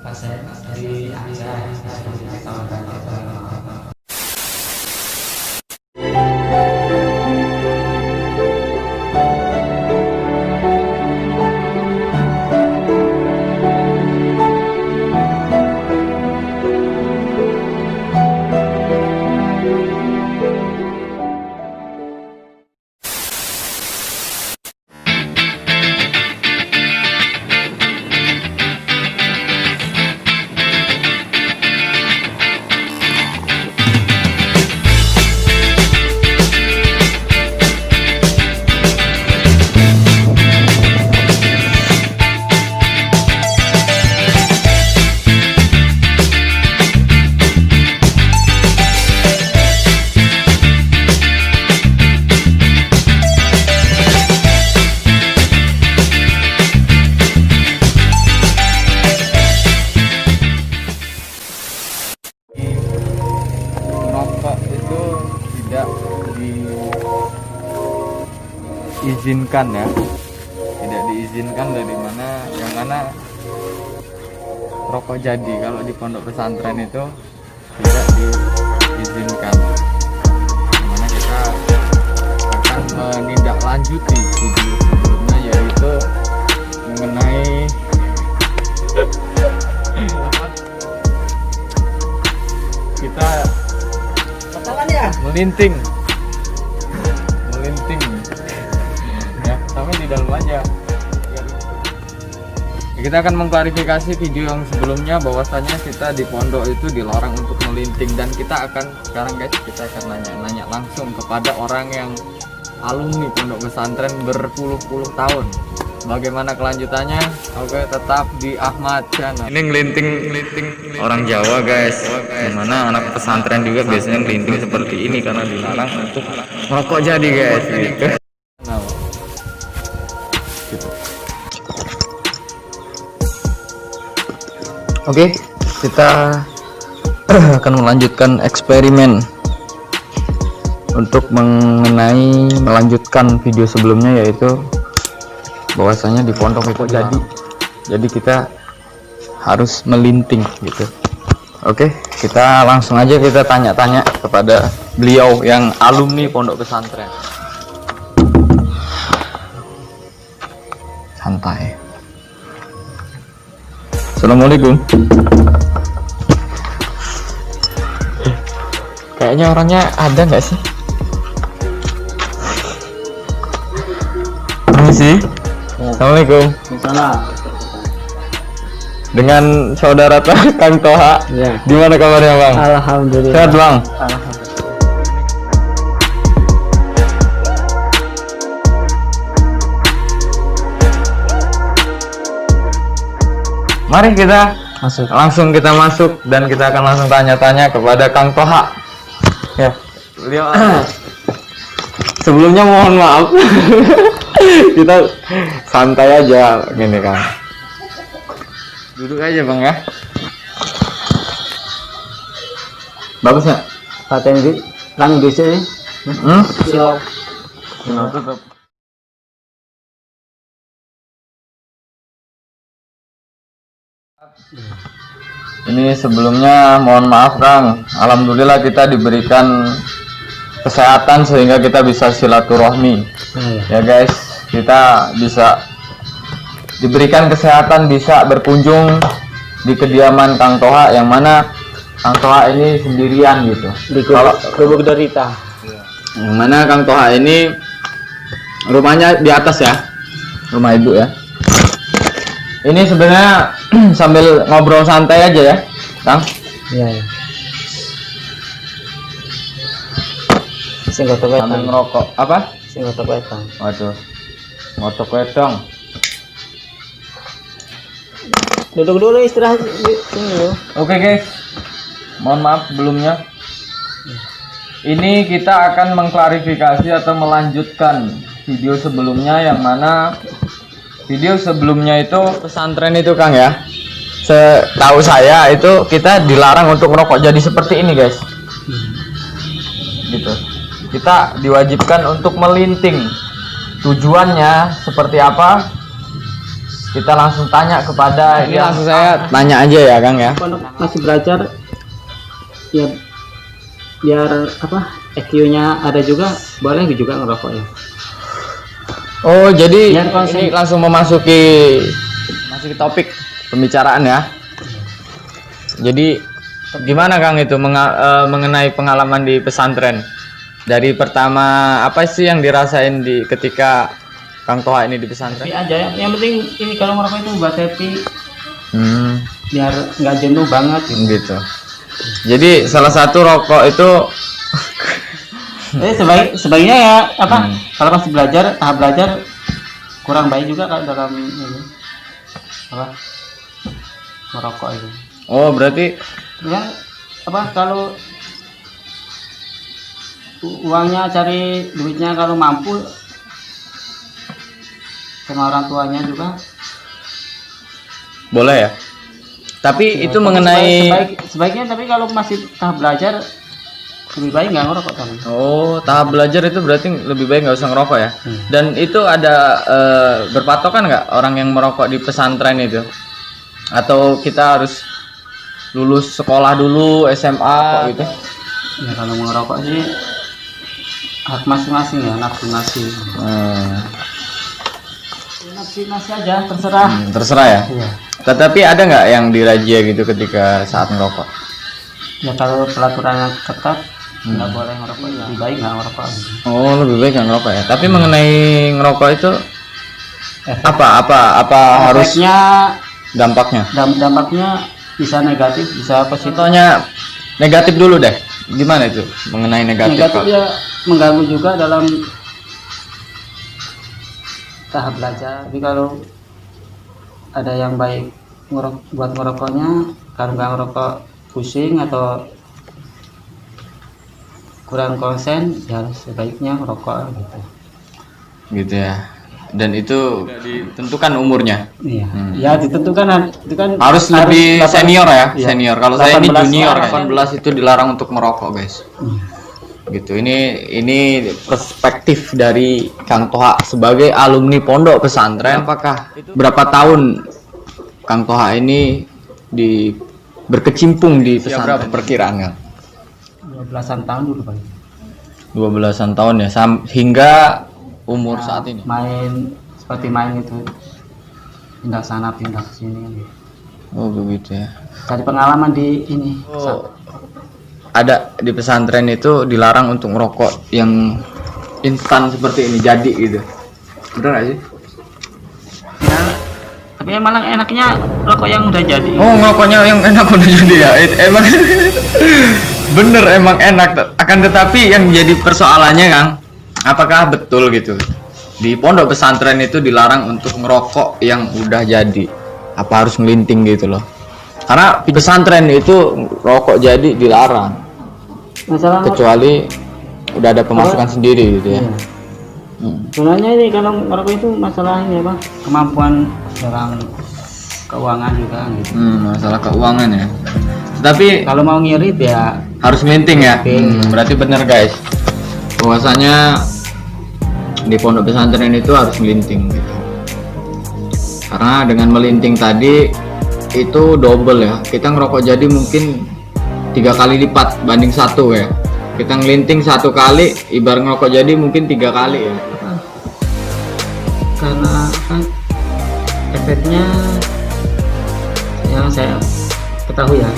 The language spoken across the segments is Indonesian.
Pasien dari Aceh, dari kawan-kawan. Merokok itu tidak diizinkan ya, tidak diizinkan dari mana yang mana rokok jadi kalau di pondok pesantren itu tidak diizinkan. Dimana kita akan menindaklanjuti video sebelumnya, yaitu mengenai kita melinting ya, tapi di dalam aja ya. Kita akan mengklarifikasi video yang sebelumnya bahwasanya kita di pondok itu dilarang untuk melinting, dan kita akan sekarang guys, kita akan nanya langsung kepada orang yang alumni pondok pesantren berpuluh-puluh tahun. Bagaimana kelanjutannya? Oke, tetap di Ahmad Channel. Ini ngelinting orang Jawa guys. Dimana anak pesantren juga biasanya ngelinting seperti ini karena dilarang untuk merokok jadi guys. Gitu. Oke, kita akan melanjutkan eksperimen untuk melanjutkan video sebelumnya, yaitu bahwasanya di pondok itu jadi kita harus melinting gitu. Oke, kita langsung aja kita tanya-tanya kepada beliau yang alumni pondok pesantren. Santai. Assalamualaikum. Kayaknya orangnya ada nggak sih? Permisi. Assalamualaikum. Dengan saudara Kang Toha. Ya. Gimana kabarnya Bang? Alhamdulillah. Sehat Bang? Alhamdulillah. Mari kita Langsung kita masuk dan kita akan langsung tanya-tanya kepada Kang Toha. Ya. Beliau sebelumnya mohon maaf. Kita santai aja gini Kang. Duduk aja Bang ya. Bagus nggak? paten di lang bisa nih. Silau. Tetap. Ini sebelumnya mohon maaf Kang, alhamdulillah kita diberikan kesehatan sehingga kita bisa silaturahmi. Ya guys, kita bisa diberikan kesehatan, bisa berkunjung di kediaman Kang Toha, yang mana Kang Toha ini sendirian gitu. Di Kubuk Derita. Yang mana Kang Toha ini rumahnya di atas ya, rumah ibu ya. Ini sebenarnya sambil ngobrol santai aja ya, Kang. Iya. Ya. Sing gotok Sambil wedang. ngerokok. Apa? Sing gotok wedang. Waduh, ngotok wedang. Duduk dulu istirahat di sini yo. Oke guys, mohon maaf sebelumnya. Ini kita akan mengklarifikasi atau melanjutkan video sebelumnya, yang mana video sebelumnya itu pesantren itu Kang ya, setahu saya itu kita dilarang untuk merokok jadi seperti ini guys. Gitu. Kita diwajibkan untuk melinting. Tujuannya seperti apa? kita langsung tanya kepada ini langsung saya tanya aja ya Kang ya. Pondok masih belajar ya, biar apa EQ-nya ada juga, boleh juga ngerokok ya. Oh jadi Biar konsen- ini langsung memasuki topik pembicaraan ya. Jadi gimana Kang itu mengenai pengalaman di pesantren? Dari pertama apa sih yang dirasain di ketika Kang Toha ini di Tapi pesantren? aja yang penting ini kalau ngerokok itu buat happy, Hmm, biar nggak jenuh banget gitu. gitu. Jadi salah satu rokok itu Sebaiknya ya apa kalau masih belajar, tahap belajar kurang baik juga kalau dalam ini apa merokok itu. oh berarti Ya apa kalau uangnya cari duitnya kalau mampu sama orang tuanya juga boleh ya. Tapi itu Tapi mengenai sebaiknya tapi kalau masih tahap belajar lebih baik nggak ngerokok kan. oh tahap belajar itu berarti lebih baik nggak usah ngerokok ya. Dan itu ada berpatokan nggak orang yang merokok di pesantren itu? Atau kita harus lulus sekolah dulu SMA gitu? Ya kalau mau ngerokok sih hak masing-masing ya, nafsu masing. Nafsu aja terserah. Terserah ya. Iya. Tetapi ada nggak yang dirazia gitu ketika saat ngerokok? Ya kalau pelaturannya ketat nggak boleh ngerokok ya. Lebih baik nggak ngerokok. Oh lebih baik nggak ngerokok ya. Tapi mengenai ngerokok itu apa harus Efeknya dampaknya? dampaknya bisa negatif, bisa positif. Contohnya negatif dulu deh. Gimana itu mengenai negatif? Negatif ya mengganggu juga dalam tahap belajar. Tapi kalau ada yang baik buat ngerokoknya, kalau nggak ngerokok pusing atau kurang konsen, ya sebaiknya ngerokok gitu. Gitu ya. Dan itu ditentukan umurnya. Iya, ya ditentukan itu kan Harus lebih senior ya, Iya. senior. Kalau saya ini 18 junior, kan. 18 itu dilarang untuk merokok, guys. Gitu. Ini perspektif dari Kang Toha sebagai alumni pondok pesantren. Apakah berapa tahun Kang Toha ini berkecimpung di pesantren? Berapa perkiraan Kang? 12-an tahun dulu Pak. 12-an tahun ya, hingga umur saat ini. Seperti main itu, pindah sana pindah sini kan. Oh begitu ya. Cari pengalaman di ini. Oh, ada di pesantren itu dilarang untuk ngerokok yang instan seperti ini jadi gitu. Bener gak sih? Ya, tapi emang enaknya rokok yang udah jadi. Oh ngerokoknya yang enak udah jadi ya. Emang bener emang enak. Akan tetapi yang jadi persoalannya Kang, apakah betul gitu di pondok pesantren itu dilarang untuk ngerokok yang udah jadi? Apa harus ngelinting gitu loh? Karena pesantren itu rokok jadi dilarang, Masalah kecuali udah ada pemasukan sendiri gitu ya. Iya. Sebenarnya ini kalau ngerokok itu masalahnya apa? Kemampuan dalam keuangan juga gitu. Masalah keuangan ya. Tapi Kalau mau ngirit ya harus ngelinting ya. Berarti bener guys, bahwasanya di pondok pesantren itu harus melinting gitu. Karena dengan melinting tadi itu double ya. Kita ngerokok jadi mungkin 3 kali lipat banding 1 ya. Kita ngelinting 1 kali, ibarat ngerokok jadi mungkin 3 kali ya. karena kan efeknya yang saya ketahui ya,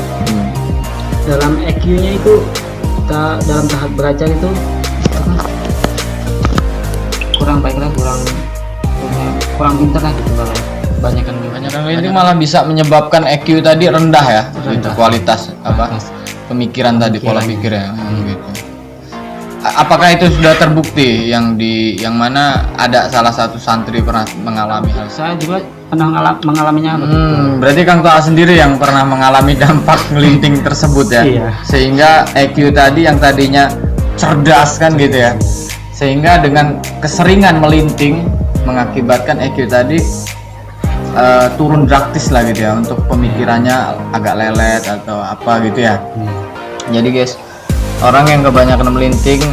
dalam EQ-nya itu dalam tahap belajar itu apa, kurang baik lah, kurang pintar lah gitu kalau banyak Ini malah bisa menyebabkan EQ tadi rendah ya, gitu, kualitas apa pemikiran tadi, pola pikir ya, gitu. Apakah itu sudah terbukti yang mana ada salah satu santri pernah mengalami hal itu? saya juga pernah mengalaminya begitu. Berarti Kang Toha sendiri yang pernah mengalami dampak melinting tersebut ya. Iya. Sehingga EQ tadi yang tadinya cerdas kan gitu ya. Sehingga dengan keseringan melinting mengakibatkan EQ tadi turun drastis lah gitu ya, untuk pemikirannya agak lelet atau apa gitu ya. Jadi guys, orang yang kebanyakan melinting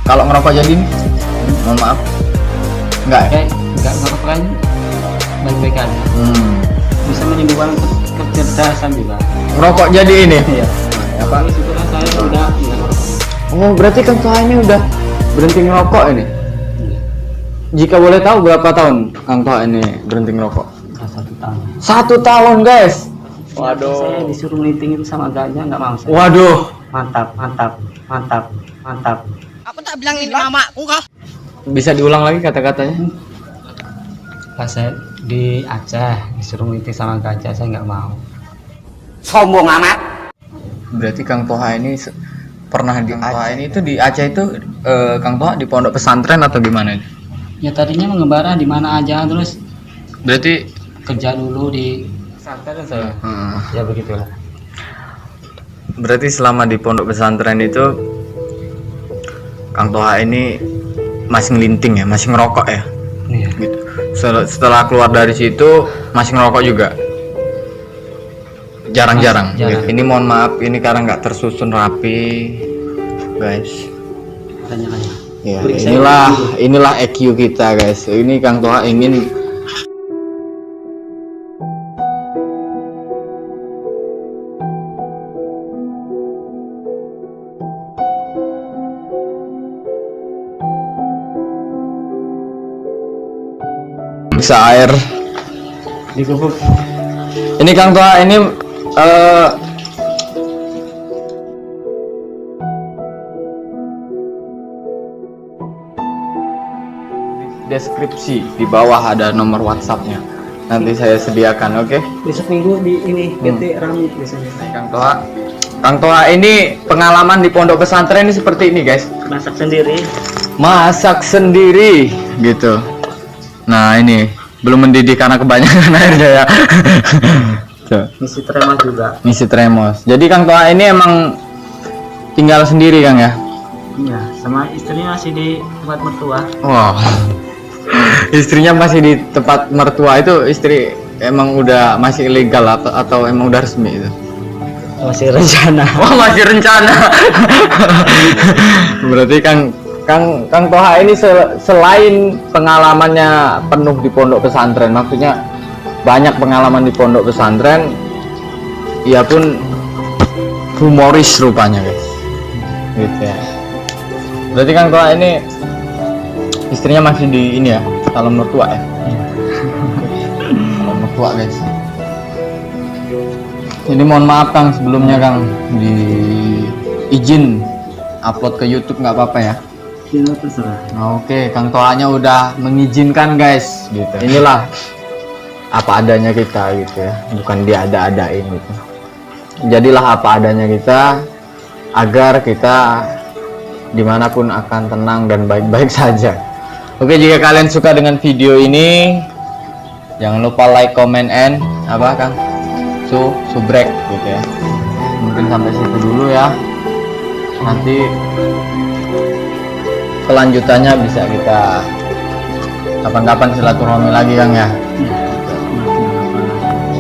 kalau ngerokok jadi mohon maaf enggak ya? Enggak ngerokok lagi. baik-baik aja. Bisa menimbulkan kecerdasan juga. Ngerokok jadi ini. Iya. Apa? Setelah saya udah ya. Oh, berarti Kang Toha ini udah berhenti ngerokok ini. Jika boleh tahu berapa tahun Kang Toha ini berhenti ngerokok? 1 tahun. 1 tahun, guys. Saya Waduh. disuruh meeting itu sama gajah nggak mau saya. Waduh. Mantap, mantap, mantap, mantap. Aku tak bilang ini mamaku kah? Bisa diulang lagi kata-katanya? Pas saya di Aceh disuruh meeting sama gajah saya nggak mau. Sombong amat. Berarti Kang Toha ini pernah di Aceh. Ini itu di Aceh itu Kang Toha di pondok pesantren atau gimana? Ya tadinya mengembara di mana aja, terus Berarti kerja dulu di pesantren saya. Ya begitulah. Berarti selama di pondok pesantren itu Kang Toha ini masih ngelinting ya, masih ngerokok ya. Iya. Gitu. Setelah keluar dari situ masih ngerokok juga. Jarang-jarang. Jarang. Ini mohon maaf, ini karena nggak tersusun rapi, guys. Tanya-tanya. Ya, Beri saya inilah EQ kita, guys. Ini Kang Toha ingin bisa air. Digubuk. Ini Kang Toha ini deskripsi di bawah ada nomor WhatsApp-nya. Nanti saya sediakan, oke? Besok minggu di ini PT Rami biasanya. Kang Toha ini pengalaman di pondok pesantren ini seperti ini, guys. Masak sendiri. Masak sendiri gitu. Nah, ini belum mendidih karena kebanyakan airnya ya. Tuh, Misi trema juga. ngisi tremos. Jadi Kang Toha ini emang tinggal sendiri, Kang ya? Iya, sama istrinya masih di tempat mertua. Wow. Istrinya masih di tempat mertua. Itu istri emang udah masih ilegal atau emang udah resmi itu? Masih rencana. Wah, masih rencana. Berarti Kang Toha ini selain pengalamannya penuh di pondok pesantren, maksudnya banyak pengalaman di pondok pesantren, ia pun humoris rupanya, guys. Gitu ya. Berarti Kang Toha ini istrinya masih di ini ya, calon mertua ya. Calon mertua, guys. Ini mohon maaf Kang sebelumnya Kang, di izin upload ke YouTube nggak apa-apa ya? Iya, terserah. Oke, Kang Tohanya udah mengizinkan, guys. Gitu. Inilah apa adanya kita gitu ya, bukan diada-adain gitu. Jadilah apa adanya kita agar kita dimanapun akan tenang dan baik-baik saja. Oke, jika kalian suka dengan video ini, jangan lupa like, comment, and apa Kang? Subrek gitu ya. Mungkin sampai situ dulu ya. Nanti kelanjutannya bisa kita kapan-kapan silaturahmi lagi Kang ya.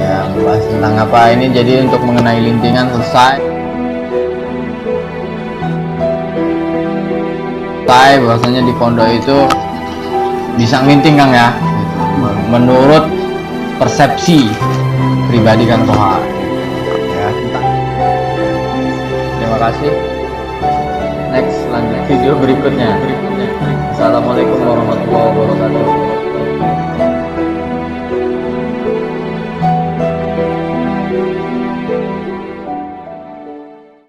Ya, membahas tentang apa ini, jadi untuk mengenai lintingan selesai. Bahwasanya di pondok itu bisa ngelinting Kang ya. Menurut persepsi pribadi Kang Toha. Ya, terima kasih. Next lanjut video berikutnya. Assalamualaikum warahmatullahi wabarakatuh.